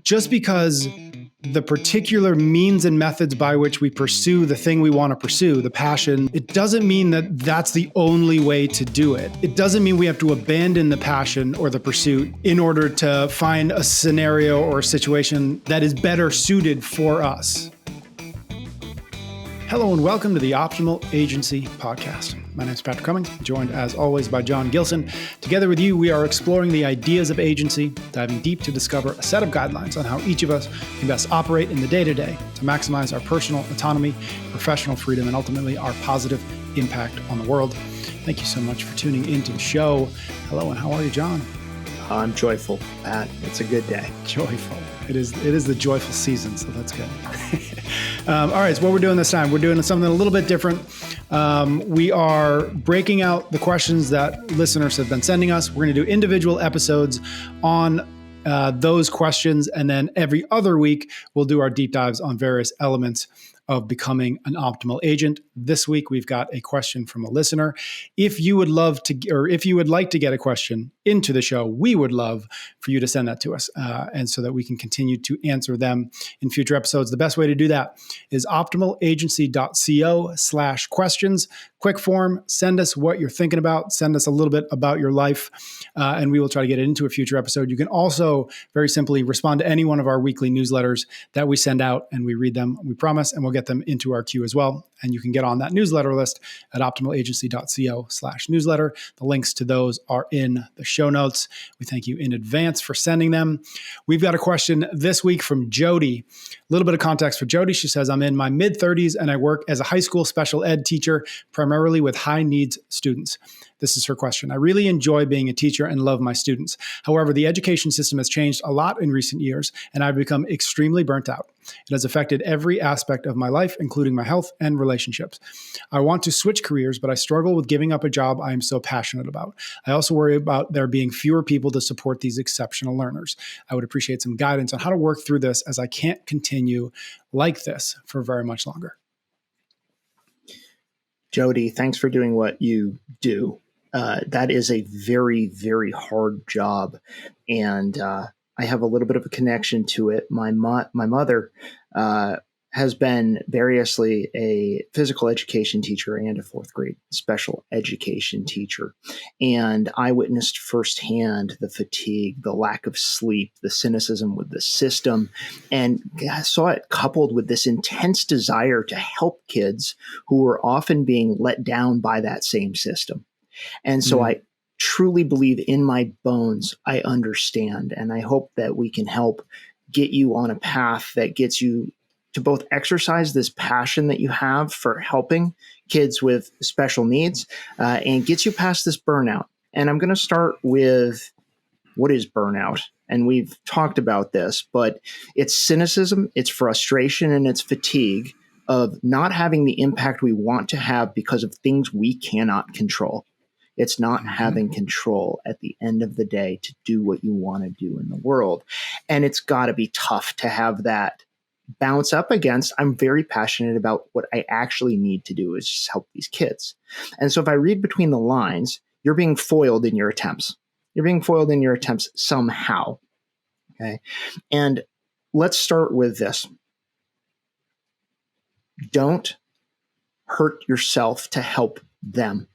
Just because the particular means and methods by which we pursue the thing we want to pursue, the passion, it doesn't mean that that's the only way to do it. It doesn't mean we have to abandon the passion or the pursuit in order to find a scenario or a situation that is better suited for us. Hello and welcome to the Optimal Agency Podcast. My name is Patrick Cummings, joined as always by John Gilson. Together with you, we are exploring the ideas of agency, diving deep to discover a set of guidelines on how each of us can best operate in the day-to-day to maximize our personal autonomy, professional freedom, and ultimately our positive impact on the world. Thank you so much for tuning into the show. Hello, and how are you, John? I'm joyful, Pat. It's a good day. Joyful. It is the joyful season, so that's good. All right, so what we're doing this time, we're doing something a little bit different. We are breaking out the questions that listeners have been sending us. We're going to do individual episodes on those questions, and then every other week, we'll do our deep dives on various elements of becoming an optimal agent. This week, we've got a question from a listener. If you would like to get a question into the show, we would love for you to send that to us, and so that we can continue to answer them in future episodes. The best way to do that is optimalagency.co/questions. Quick form, send us what you're thinking about, send us a little bit about your life, and we will try to get it into a future episode. You can also very simply respond to any one of our weekly newsletters that we send out, and we read them, we promise, and we'll get them into our queue as well. And you can get on that newsletter list at optimalagency.co/newsletter. The links to those are in the show notes. We thank you in advance for sending them. We've got a question this week from Jody. A little bit of context for Jody. She says, I'm in my mid-30s and I work as a high school special ed teacher, primarily with high needs students. This is her question. I really enjoy being a teacher and love my students. However, the education system has changed a lot in recent years, and I've become extremely burnt out. It has affected every aspect of my life, including my health and relationships. I want to switch careers, but I struggle with giving up a job I am so passionate about. I also worry about there being fewer people to support these exceptional learners. I would appreciate some guidance on how to work through this, as I can't continue like this for very much longer. Jody, thanks for doing what you do. That is a very, very hard job. And I have a little bit of a connection to it. My mother has been variously a physical education teacher and a fourth grade special education teacher. And I witnessed firsthand the fatigue, the lack of sleep, the cynicism with the system, and I saw it coupled with this intense desire to help kids who were often being let down by that same system. And so I truly believe in my bones, I understand. And I hope that we can help get you on a path that gets you to both exercise this passion that you have for helping kids with special needs and gets you past this burnout. And I'm going to start with what is burnout? And we've talked about this, but it's cynicism, it's frustration, and it's fatigue of not having the impact we want to have because of things we cannot control. It's not having control at the end of the day to do what you want to do in the world. And it's got to be tough to have that bounce up against, I'm very passionate about what I actually need to do is just help these kids. And so if I read between the lines, you're being foiled in your attempts. You're being foiled in your attempts somehow. Okay. And let's start with this. Don't hurt yourself to help them.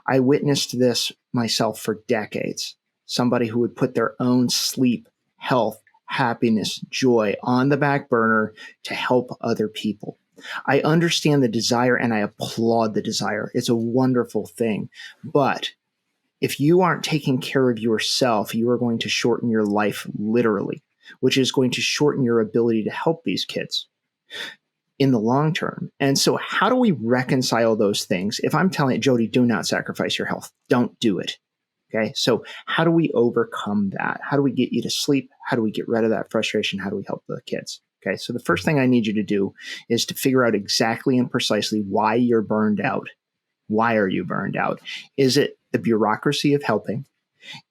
I witnessed this myself for decades. Somebody who would put their own sleep, health, happiness, joy on the back burner to help other people. I understand the desire and I applaud the desire. It's a wonderful thing. But if you aren't taking care of yourself, you are going to shorten your life literally, which is going to shorten your ability to help these kids in the long term. And so how do we reconcile those things? If I'm telling Jody, do not sacrifice your health, don't do it. Okay. So how do we overcome that? How do we get you to sleep? How do we get rid of that frustration? How do we help the kids? Okay. So the first thing I need you to do is to figure out exactly and precisely why you're burned out. Why are you burned out? Is it the bureaucracy of helping?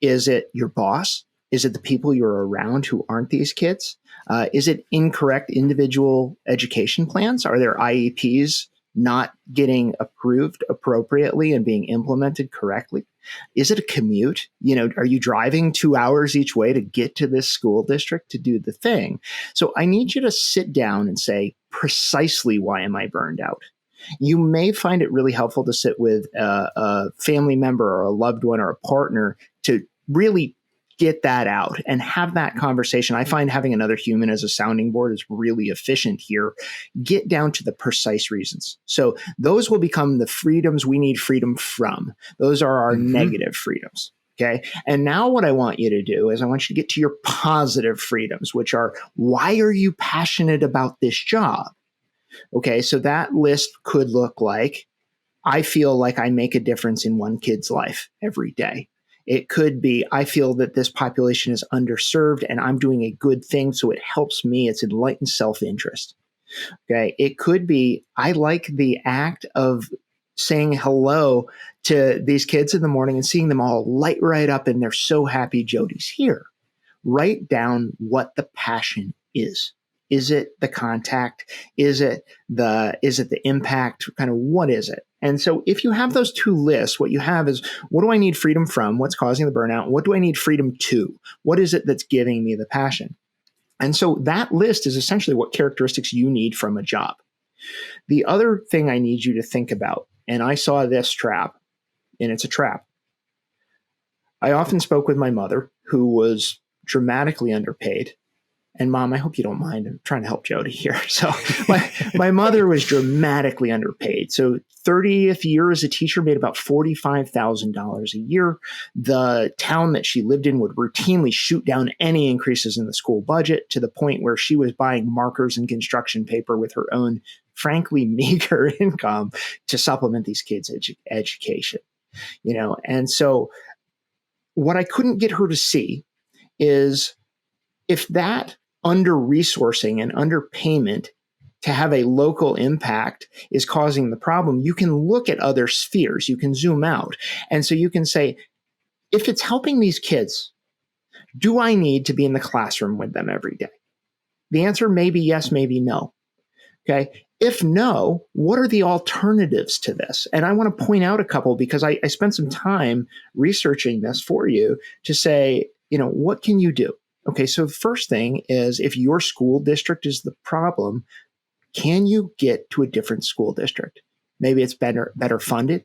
Is it your boss? Is it the people you're around who aren't these kids? Is it incorrect individual education plans? Are there IEPs not getting approved appropriately and being implemented correctly? Is it a commute? Are you driving 2 hours each way to get to this school district to do the thing? So I need you to sit down and say, precisely why am I burned out? You may find it really helpful to sit with a family member or a loved one or a partner to really get that out and have that conversation. I find having another human as a sounding board is really efficient here. Get down to the precise reasons. So those will become the freedoms we need freedom from. Those are our negative freedoms. Okay. And now what I want you to do is I want you to get to your positive freedoms, which are, why are you passionate about this job? Okay. So that list could look like, I feel like I make a difference in one kid's life every day. It could be, I feel that this population is underserved and I'm doing a good thing, so it helps me. It's enlightened self-interest. Okay. It could be, I like the act of saying hello to these kids in the morning and seeing them all light right up and they're so happy Jody's here. Write down what the passion is. Is it the contact? Is it the impact? Kind of what is it? And so if you have those two lists, what you have is, what do I need freedom from? What's causing the burnout? What do I need freedom to? What is it that's giving me the passion? And so that list is essentially what characteristics you need from a job. The other thing I need you to think about, and I saw this trap, and it's a trap. I often spoke with my mother, who was dramatically underpaid. And Mom, I hope you don't mind. I'm trying to help Jody here. So my mother was dramatically underpaid. So 30th year as a teacher, made about $45,000 a year. The town that she lived in would routinely shoot down any increases in the school budget, to the point where she was buying markers and construction paper with her own, frankly, meager income to supplement these kids' education. And so what I couldn't get her to see is, if that under-resourcing and underpayment to have a local impact is causing the problem, you can look at other spheres. You can zoom out. And so you can say, if it's helping these kids, do I need to be in the classroom with them every day? The answer may be yes, maybe no. Okay. If no, what are the alternatives to this? And I want to point out a couple, because I spent some time researching this for you to say, what can you do? Okay, so the first thing is, if your school district is the problem, can you get to a different school district? Maybe it's better funded.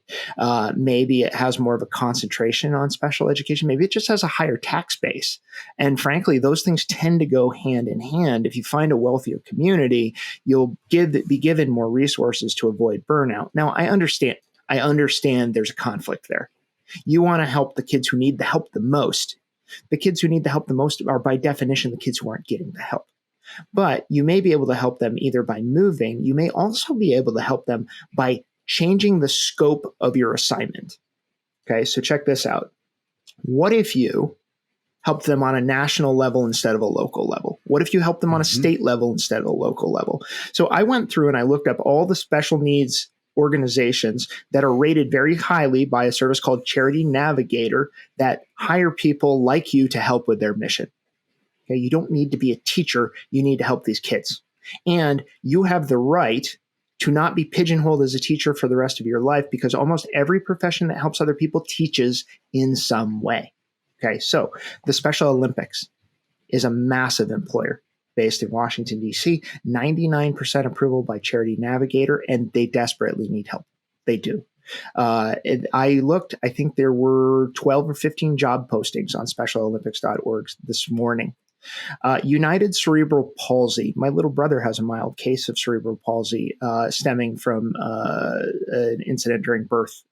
Maybe it has more of a concentration on special education. Maybe it just has a higher tax base. And frankly, those things tend to go hand in hand. If you find a wealthier community, you'll be given more resources to avoid burnout. Now, I understand there's a conflict there. You want to help the kids who need the help the most. The kids who need the help the most are, by definition, the kids who aren't getting the help. But you may be able to help them either by moving. You may also be able to help them by changing the scope of your assignment. Okay, so check this out. What if you help them on a national level instead of a local level? What if you help them on a state level instead of a local level? So I went through and I looked up all the special needs organizations that are rated very highly by a service called Charity Navigator, that hire people like you to help with their mission. Okay, you don't need to be a teacher. You need to help these kids. And you have the right to not be pigeonholed as a teacher for the rest of your life, because almost every profession that helps other people teaches in some way. Okay, so the Special Olympics is a massive employer based in Washington, D.C., 99% approval by Charity Navigator, and they desperately need help. They do. I looked, I think there were 12 or 15 job postings on specialolympics.org this morning. United Cerebral Palsy. My little brother has a mild case of cerebral palsy stemming from an incident during birth.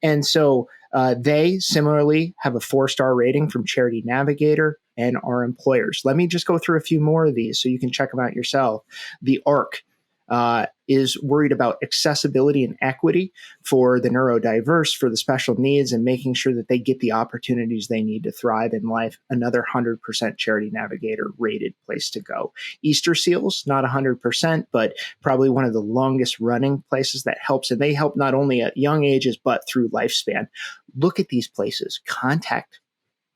And so they similarly have a 4-star rating from Charity Navigator and are employers. Let me just go through a few more of these so you can check them out yourself. The ARC is worried about accessibility and equity for the neurodiverse, for the special needs, and making sure that they get the opportunities they need to thrive in life. Another 100% Charity Navigator rated place to go. Easter Seals, not 100%, but probably one of the longest running places that helps. And they help not only at young ages, but through lifespan. Look at these places, contact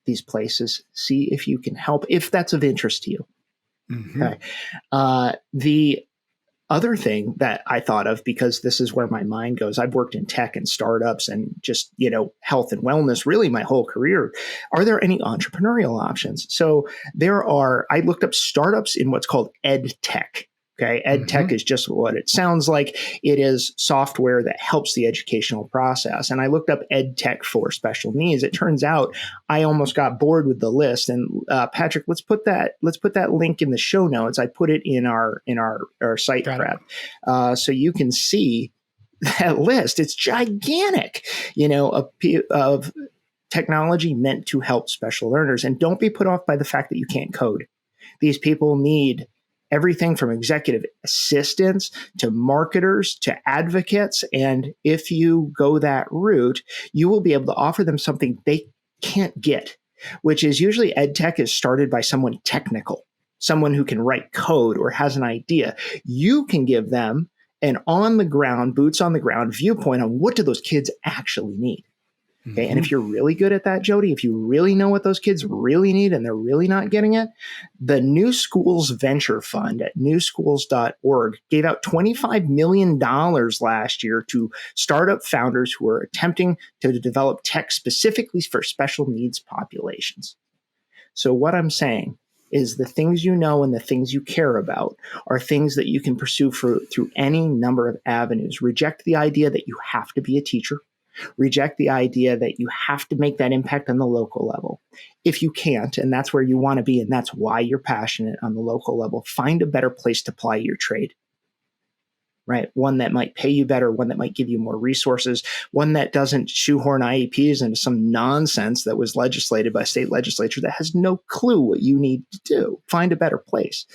these places, see if you can help, if that's of interest to you. Okay. The other thing that I thought of, because this is where my mind goes, I've worked in tech and startups and just, health and wellness, really my whole career. Are there any entrepreneurial options? So I looked up startups in what's called ed tech. Okay. Ed tech is just what it sounds like. It is software that helps the educational process. And I looked up ed tech for special needs. It turns out I almost got bored with the list. And Patrick, let's put that link in the show notes. I put it in our site prep, so you can see that list. It's gigantic, of technology meant to help special learners. And don't be put off by the fact that you can't code. These people need everything from executive assistants to marketers to advocates. And if you go that route, you will be able to offer them something they can't get, which is usually ed tech is started by someone technical, someone who can write code or has an idea. You can give them an on the ground, boots on the ground viewpoint on what do those kids actually need. Okay. And if you're really good at that, Jody, if you really know what those kids really need and they're really not getting it, the New Schools Venture Fund at newschools.org gave out $25 million last year to startup founders who are attempting to develop tech specifically for special needs populations. So what I'm saying is the things you know and the things you care about are things that you can pursue through any number of avenues. Reject the idea that you have to be a teacher. Reject the idea that you have to make that impact on the local level. If you can't, and that's where you want to be, and that's why you're passionate on the local level, find a better place to ply your trade, right? One that might pay you better, one that might give you more resources, one that doesn't shoehorn IEPs into some nonsense that was legislated by a state legislature that has no clue what you need to do. Find a better place.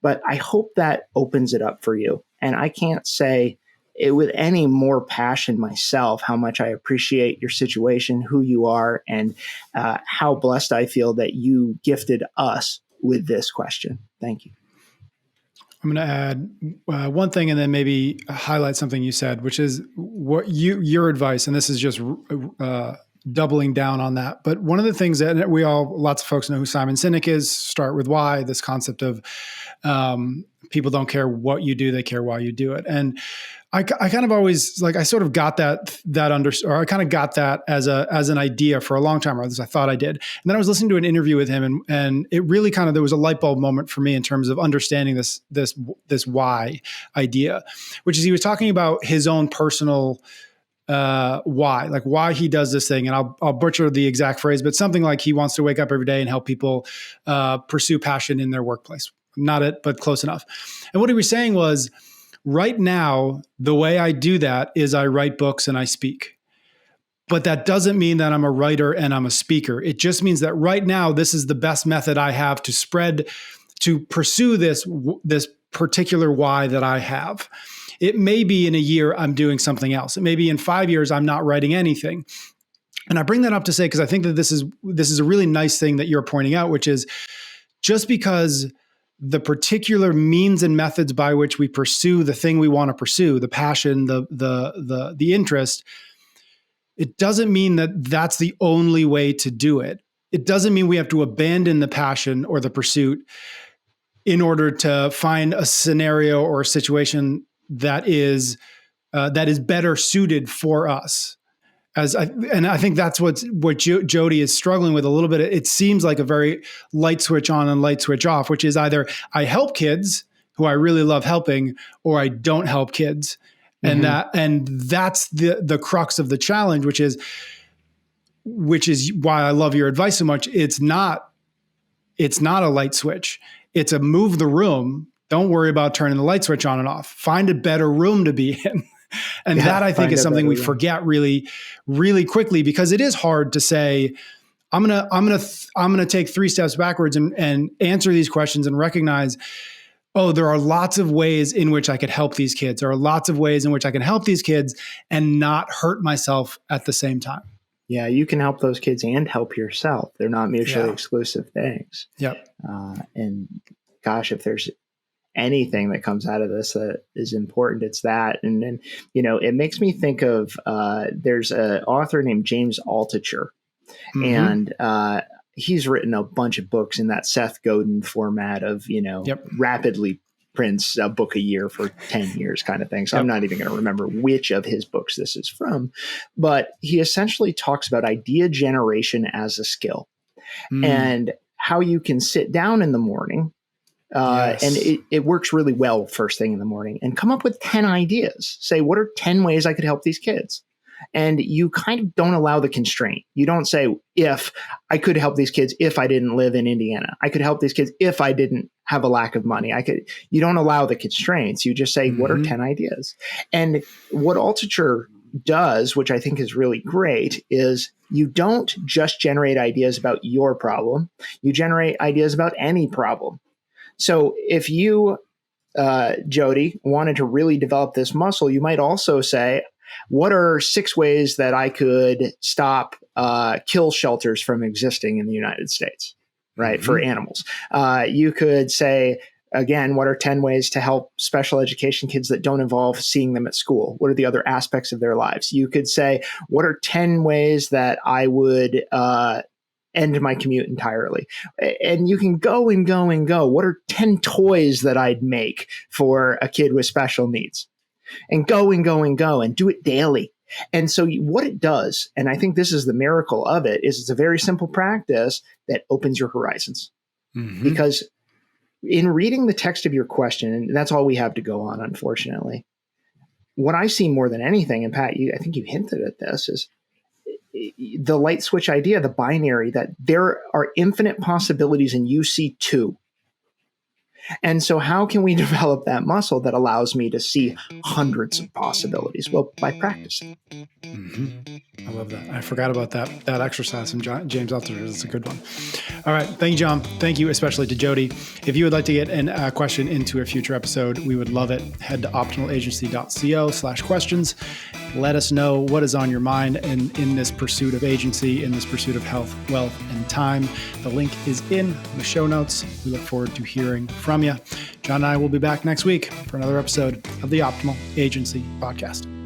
But I hope that opens it up for you. And I can't say it with any more passion myself how much I appreciate your situation, who you are, and how blessed I feel that you gifted us with this question. Thank you. I'm going to add one thing and then maybe highlight something you said, which is what your advice, and this is just doubling down on that. But one of the things that lots of folks know who Simon Sinek is, start with why, this concept of people don't care what you do, they care why you do it. And I kind of always I sort of got I kind of got that as an idea for a long time, or at least I thought I did. And then I was listening to an interview with him, and it really there was a light bulb moment for me in terms of understanding this why idea, which is he was talking about his own personal why he does this thing. And I'll butcher the exact phrase, but something like he wants to wake up every day and help people pursue passion in their workplace. Not it, but close enough. And what he was saying was, right now, the way I do that is I write books and I speak. But that doesn't mean that I'm a writer and I'm a speaker. It just means that right now, this is the best method I have to pursue this particular why that I have. It may be in a year I'm doing something else. It may be in 5 years I'm not writing anything. And I bring that up to say, because I think that this is a really nice thing that you're pointing out, which is just because the particular means and methods by which we pursue the thing we want to pursue, the passion, the interest, it doesn't mean that that's the only way to do it. It doesn't mean we have to abandon the passion or the pursuit in order to find a scenario or a situation that is better suited for us. And I think that's what Jody is struggling with a little bit. It seems like a very light switch on and light switch off, which is either I help kids who I really love helping, or I don't help kids. And that's the crux of the challenge, which is why I love your advice so much. It's not a light switch. It's a move the room. Don't worry about turning the light switch on and off. Find a better room to be in. And that I think is something we forget really, really quickly, because it is hard to say, I'm gonna take 3 steps backwards and answer these questions and recognize, oh, there are lots of ways in which I could help these kids. There are lots of ways in which I can help these kids and not hurt myself at the same time. Yeah, you can help those kids and help yourself. They're not mutually exclusive things. Yep. And gosh, if there's anything that comes out of this that is important, it's that. And then, it makes me think of, there's an author named James Altucher, and he's written a bunch of books in that Seth Godin format of, rapidly prints a book a year for 10 years kind of thing. So I'm not even going to remember which of his books this is from. But he essentially talks about idea generation as a skill and how you can sit down in the morning. And it works really well first thing in the morning and come up with 10 ideas. Say, what are 10 ways I could help these kids? And you kind of don't allow the constraint. You don't say, if I could help these kids, if I didn't live in Indiana, I could help these kids if I didn't have a lack of money. You don't allow the constraints. You just say, what are 10 ideas? And what Altucher does, which I think is really great, is you don't just generate ideas about your problem. You generate ideas about any problem. So if you, Jody, wanted to really develop this muscle, you might also say, what are 6 ways that I could stop kill shelters from existing in the United States, right, for animals? You could say, again, what are 10 ways to help special education kids that don't involve seeing them at school? What are the other aspects of their lives? You could say, what are 10 ways that I would end my commute entirely? And you can go and go and go. What are 10 toys that I'd make for a kid with special needs? And go and go and go and do it daily. And so what it does, and I think this is the miracle of it, is it's a very simple practice that opens your horizons. Because in reading the text of your question, and that's all we have to go on, unfortunately, what I see more than anything, and Pat, I think you hinted at this, is the light switch idea, the binary, that there are infinite possibilities and you see 2. And so how can we develop that muscle that allows me to see hundreds of possibilities? Well, by practicing. I love that. I forgot about that exercise from James Altucher. That's a good one. All right. Thank you, John. Thank you especially to Jody. If you would like to get a question into a future episode, we would love it. Head to optimalagency.co/questions. Let us know what is on your mind and in this pursuit of agency, in this pursuit of health, wealth, and time. The link is in the show notes. We look forward to hearing from you. John and I will be back next week for another episode of the Optimal Agency Podcast.